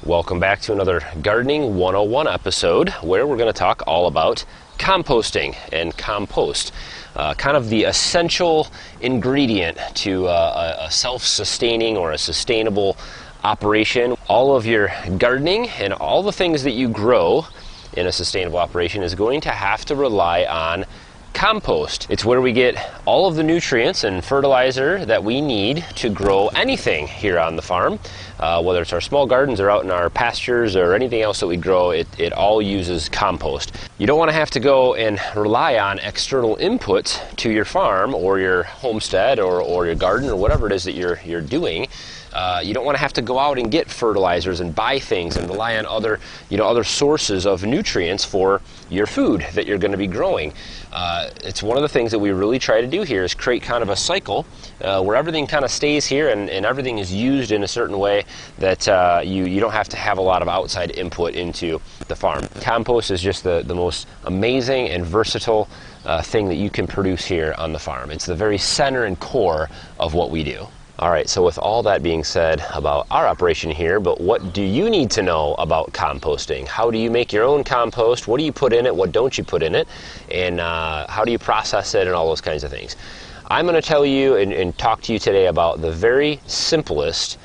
Welcome back to another Gardening 101 episode where we're going to talk all about composting and compost. Kind of the essential ingredient to a self-sustaining or a sustainable operation. All of your gardening and all the things that you grow in a sustainable operation is going to have to rely on compost. It's where we get all of the nutrients and fertilizer that we need to grow anything here on the farm. Whether it's our small gardens or out in our pastures or anything else that we grow, it all uses compost. You don't want to have to go and rely on external inputs to your farm or your homestead or your garden or whatever it is that you're doing. You don't want to have to go out and get fertilizers and buy things and rely on other sources of nutrients for your food that you're going to be growing. It's one of the things that we really try to do here is create kind of a cycle where everything kind of stays here and everything is used in a certain way that you don't have to have a lot of outside input into the farm. Compost is just the most amazing and versatile thing that you can produce here on the farm. It's the very center and core of what we do. All right, so with all that being said about our operation here, but what do you need to know about composting? How do you make your own compost? What do you put in it? What don't you put in it? And how do you process it and all those kinds of things? I'm going to tell you and talk to you today about the very simplest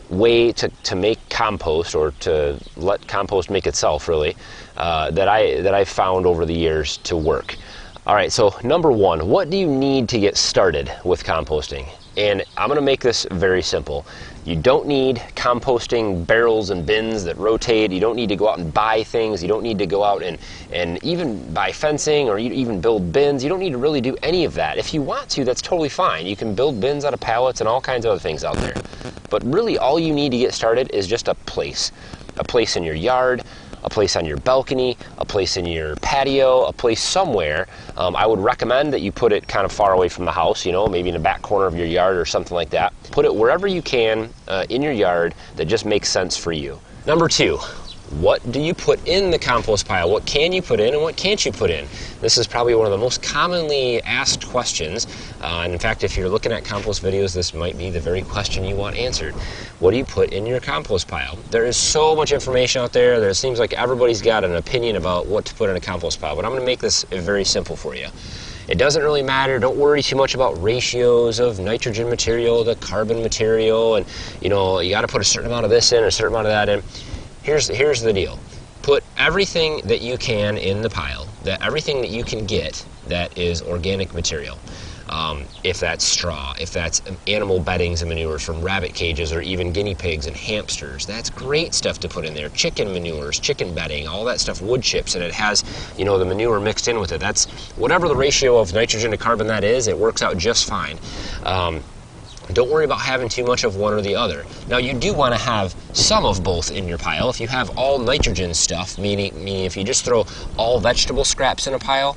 way to make compost, or to let compost make itself, really, that I've found over the years to work. All right, so number one, what do you need to get started with composting? And I'm going to make this very simple. You don't need composting barrels and bins that rotate. You don't need to go out and buy things. You don't need to go out and even buy fencing or even build bins. You don't need to really do any of that. If you want to, that's totally fine. You can build bins out of pallets and all kinds of other things out there. But really all you need to get started is just a place in your yard, a place on your balcony, a place in your patio, a place somewhere. I would recommend that you put it kind of far away from the house, maybe in the back corner of your yard or something like that. Put it wherever you can in your yard that just makes sense for you. Number two, what do you put in the compost pile? What can you put in and what can't you put in? This is probably one of the most commonly asked questions. And in fact, if you're looking at compost videos, this might be the very question you want answered. What do you put in your compost pile? There is so much information out there. It seems like everybody's got an opinion about what to put in a compost pile, but I'm going to make this very simple for you. It doesn't really matter. Don't worry too much about ratios of nitrogen material to carbon material, and you got to put a certain amount of this in, a certain amount of that in. Here's the deal. Put everything that you can in the pile, everything that you can get that is organic material. If that's straw, if that's animal beddings and manures from rabbit cages or even guinea pigs and hamsters, that's great stuff to put in there. Chicken manures, chicken bedding, all that stuff, wood chips, and it has, the manure mixed in with it. That's whatever the ratio of nitrogen to carbon that is, it works out just fine. Don't worry about having too much of one or the other. Now, you do want to have some of both in your pile. If you have all nitrogen stuff, meaning if you just throw all vegetable scraps in a pile,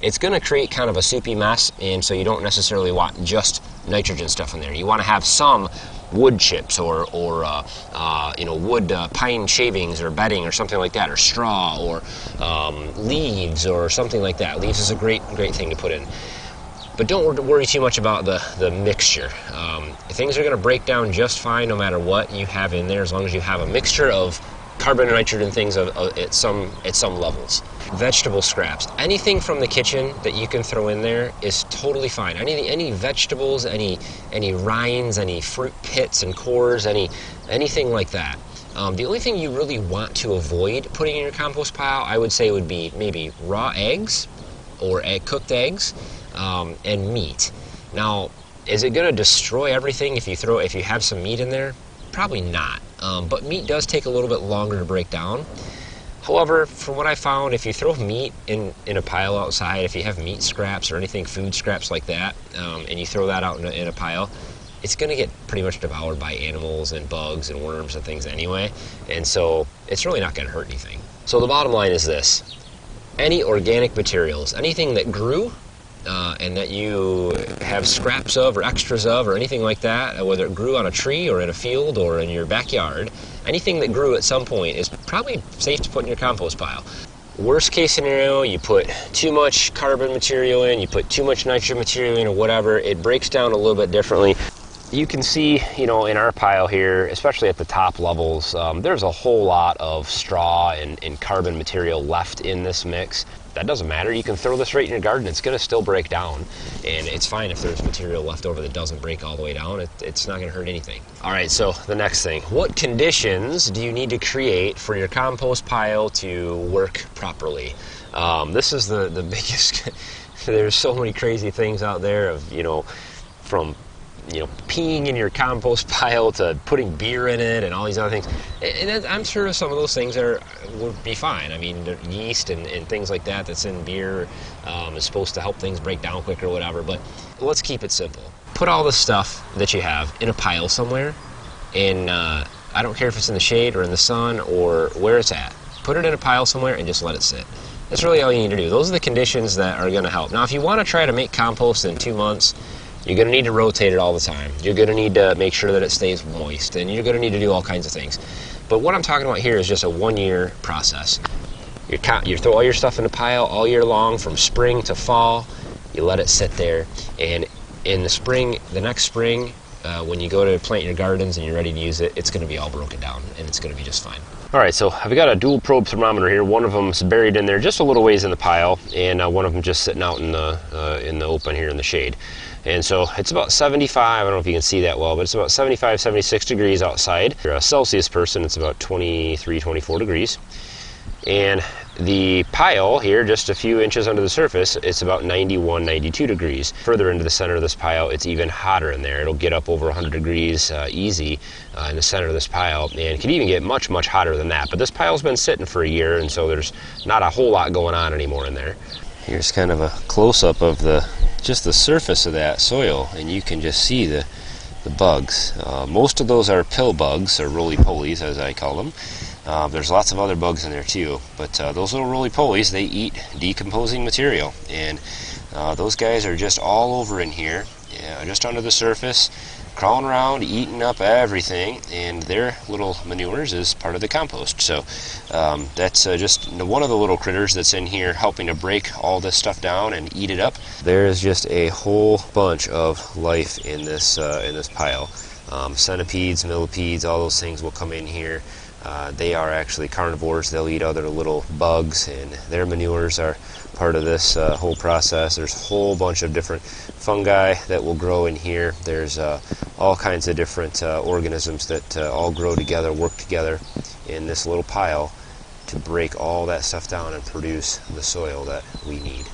it's going to create kind of a soupy mess, and so you don't necessarily want just nitrogen stuff in there. You want to have some wood chips or wood pine shavings or bedding or something like that, or straw or leaves or something like that. Leaves is a great thing to put in. But don't worry too much about the mixture. Things are going to break down just fine no matter what you have in there, as long as you have a mixture of carbon and nitrogen things at some levels. Vegetable scraps, anything from the kitchen that you can throw in there is totally fine. Any vegetables, any rinds, any fruit pits and cores, anything like that. The only thing you really want to avoid putting in your compost pile, I would say, would be maybe raw eggs or cooked eggs. And meat. Now, is it going to destroy everything if you have some meat in there? Probably not. But meat does take a little bit longer to break down. However, from what I found, if you throw meat in a pile outside, if you have meat scraps or anything, food scraps like that, and you throw that out in a pile, it's going to get pretty much devoured by animals and bugs and worms and things anyway. And so it's really not going to hurt anything. So the bottom line is this. Any organic materials, anything that grew, and that you have scraps of or extras of or anything like that, whether it grew on a tree or in a field or in your backyard, anything that grew at some point is probably safe to put in your compost pile. Worst case scenario, you put too much carbon material in, you put too much nitrogen material in or whatever, it breaks down a little bit differently. you can see, in our pile here, especially at the top levels, there's a whole lot of straw and carbon material left in this mix. That doesn't matter. You can throw this right in your garden. It's going to still break down, and it's fine if there's material left over that doesn't break all the way down. It's not going to hurt anything. All right, so the next thing. What conditions do you need to create for your compost pile to work properly? This is the biggest... There's so many crazy things out there of, from peeing in your compost pile to putting beer in it and all these other things. And I'm sure some of those things would be fine. I mean, yeast and things like that that's in beer is supposed to help things break down quicker or whatever. But let's keep it simple. Put all the stuff that you have in a pile somewhere, and I don't care if it's in the shade or in the sun or where it's at. Put it in a pile somewhere and just let it sit. That's really all you need to do. Those are the conditions that are going to help. Now, if you want to try to make compost in 2 months, you're going to need to rotate it all the time. You're going to need to make sure that it stays moist, and you're going to need to do all kinds of things. But what I'm talking about here is just a 1-year process. You throw all your stuff in a pile all year long, from spring to fall. You let it sit there, and in the spring, the next spring, when you go to plant your gardens and you're ready to use it, it's going to be all broken down, and it's going to be just fine. All right, so I've got a dual probe thermometer here. One of them's buried in there just a little ways in the pile, and one of them just sitting out in the open here in the shade. And so it's about 75, I don't know if you can see that well, but it's about 75, 76 degrees outside. If you're a Celsius person, it's about 23, 24 degrees. And the pile here, just a few inches under the surface, it's about 91, 92 degrees. Further into the center of this pile, it's even hotter in there. It'll get up over 100 degrees easy in the center of this pile, and can even get much, much hotter than that. But this pile's been sitting for a year, and so there's not a whole lot going on anymore in there. Here's kind of a close-up of just the surface of that soil, and you can just see the bugs. Most of those are pill bugs, or roly-polies as I call them. There's lots of other bugs in there too, but those little roly-polies, they eat decomposing material, and those guys are just all over in here, just under the surface, crawling around, eating up everything, and their little manures is part of the compost. So that's just one of the little critters that's in here helping to break all this stuff down and eat it up. There is just a whole bunch of life in this pile. Centipedes, millipedes, all those things will come in here. They are actually carnivores. They'll eat other little bugs, and their manures are part of this whole process. There's a whole bunch of different fungi that will grow in here. There's all kinds of different organisms that all grow together, work together in this little pile to break all that stuff down and produce the soil that we need.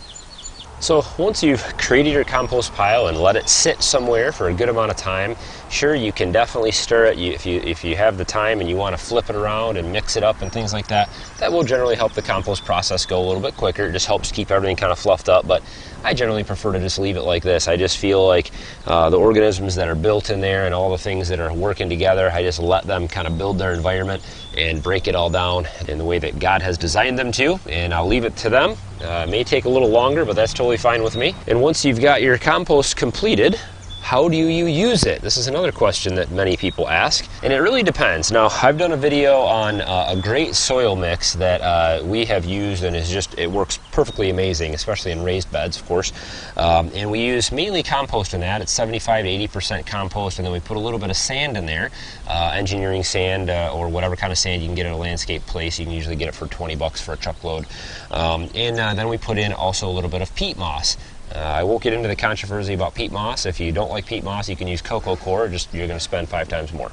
So once you've created your compost pile and let it sit somewhere for a good amount of time, sure, you can definitely stir it. If you have the time and you want to flip it around and mix it up and things like that, that will generally help the compost process go a little bit quicker. It just helps keep everything kind of fluffed up, but I generally prefer to just leave it like this. I just feel like the organisms that are built in there and all the things that are working together, I just let them kind of build their environment and break it all down in the way that God has designed them to, and I'll leave it to them. It may take a little longer, but that's totally fine with me. And once you've got your compost completed, how do you use it? This is another question that many people ask, and it really depends. Now, I've done a video on a great soil mix that we have used, and it works perfectly amazing, especially in raised beds, of course. And we use mainly compost in that. It's 75 to 80% compost, and then we put a little bit of sand in there, engineering sand or whatever kind of sand you can get at a landscape place. You can usually get it for $20 for a truckload. And then we put in also a little bit of peat moss. I won't get into the controversy about peat moss. If you don't like peat moss, you can use cocoa coir, you're going to spend 5 times more.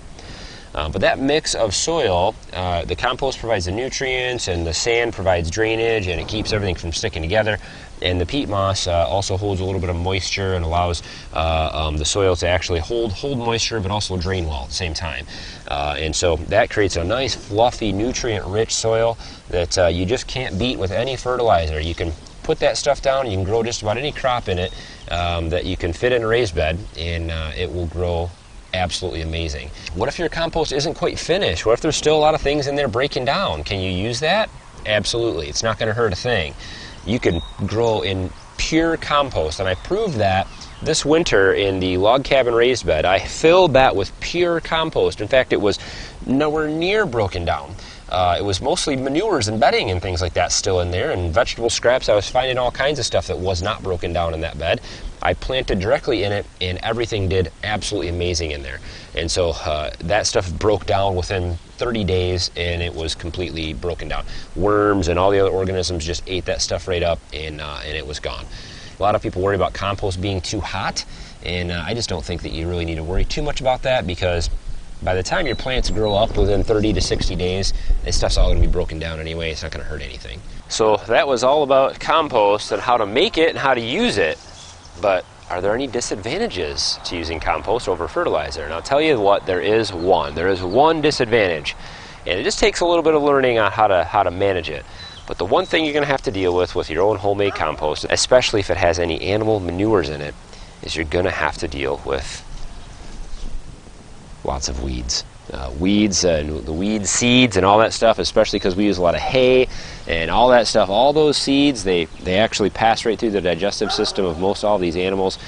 But that mix of soil, the compost provides the nutrients, and the sand provides drainage, and it keeps everything from sticking together. And the peat moss also holds a little bit of moisture and allows the soil to actually hold moisture, but also drain well at the same time. And so that creates a nice, fluffy, nutrient-rich soil that you just can't beat with any fertilizer. You can put that stuff down, you can grow just about any crop in it that you can fit in a raised bed, and it will grow absolutely amazing. What if your compost isn't quite finished? What if there's still a lot of things in there breaking down? Can you use that? Absolutely. It's not going to hurt a thing. You can grow in pure compost, and I proved that this winter in the log cabin raised bed. I filled that with pure compost. In fact, it was nowhere near broken down. it was mostly manures and bedding and things like that still in there, and vegetable scraps. I was finding all kinds of stuff that was not broken down in that bed. I planted directly in it, and everything did absolutely amazing in there. And so that stuff broke down within 30 days, and it was completely broken down. Worms and all the other organisms just ate that stuff right up, and it was gone. A lot of people worry about compost being too hot, and I just don't think that you really need to worry too much about that, because by the time your plants grow up within 30 to 60 days, this stuff's all going to be broken down anyway. It's not going to hurt anything. So that was all about compost and how to make it and how to use it. But are there any disadvantages to using compost over fertilizer? And I'll tell you what, there is one. There is one disadvantage, and it just takes a little bit of learning on how to manage it. But the one thing you're going to have to deal with your own homemade compost, especially if it has any animal manures in it, is you're going to have to deal with lots of weeds. Weeds and the weed seeds and all that stuff, especially because we use a lot of hay and all that stuff. All those seeds, they actually pass right through the digestive system of most all these animals.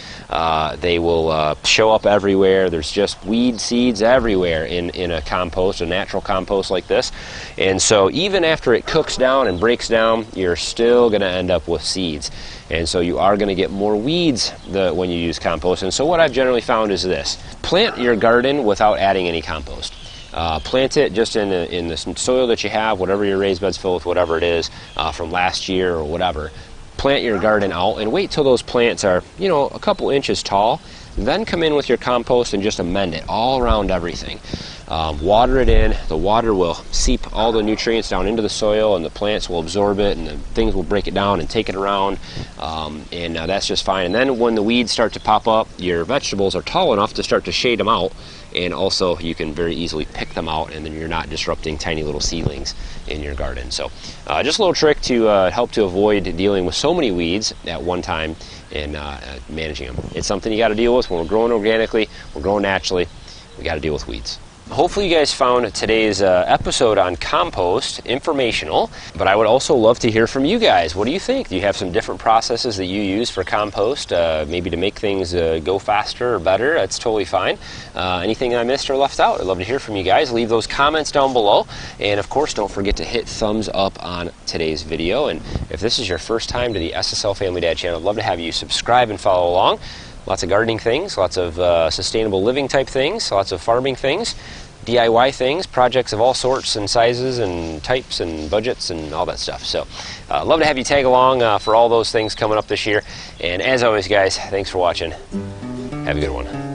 They will show up everywhere. There's just weed seeds everywhere in a compost, a natural compost like this. And so even after it cooks down and breaks down, you're still going to end up with seeds. And so you are going to get more weeds when you use compost. And so what I've generally found is this: plant your garden without adding any compost. Plant it just in the soil that you have, whatever your raised bed's filled with, whatever it is from last year or whatever. Plant your garden out and wait till those plants are, a couple inches tall. Then come in with your compost and just amend it all around everything. Water it in. The water will seep all the nutrients down into the soil, and the plants will absorb it, and the things will break it down and take it around, and that's just fine. And then when the weeds start to pop up, your vegetables are tall enough to start to shade them out, and also you can very easily pick them out, and then you're not disrupting tiny little seedlings in your garden. So just a little trick to help to avoid dealing with so many weeds at one time and managing them. It's something you got to deal with when we're growing organically, we're growing naturally. We got to deal with weeds. Hopefully you guys found today's episode on compost informational, but I would also love to hear from you guys. What do you think? Do you have some different processes that you use for compost, maybe to make things go faster or better? That's totally fine. Anything I missed or left out, I'd love to hear from you guys. Leave those comments down below, and of course don't forget to hit thumbs up on today's video. And if this is your first time to the SSL Family Dad channel, I'd love to have you subscribe and follow along. Lots of gardening things, lots of sustainable living type things, lots of farming things, DIY things, projects of all sorts and sizes and types and budgets and all that stuff. So love to have you tag along for all those things coming up this year. And as always, guys, thanks for watching. Have a good one.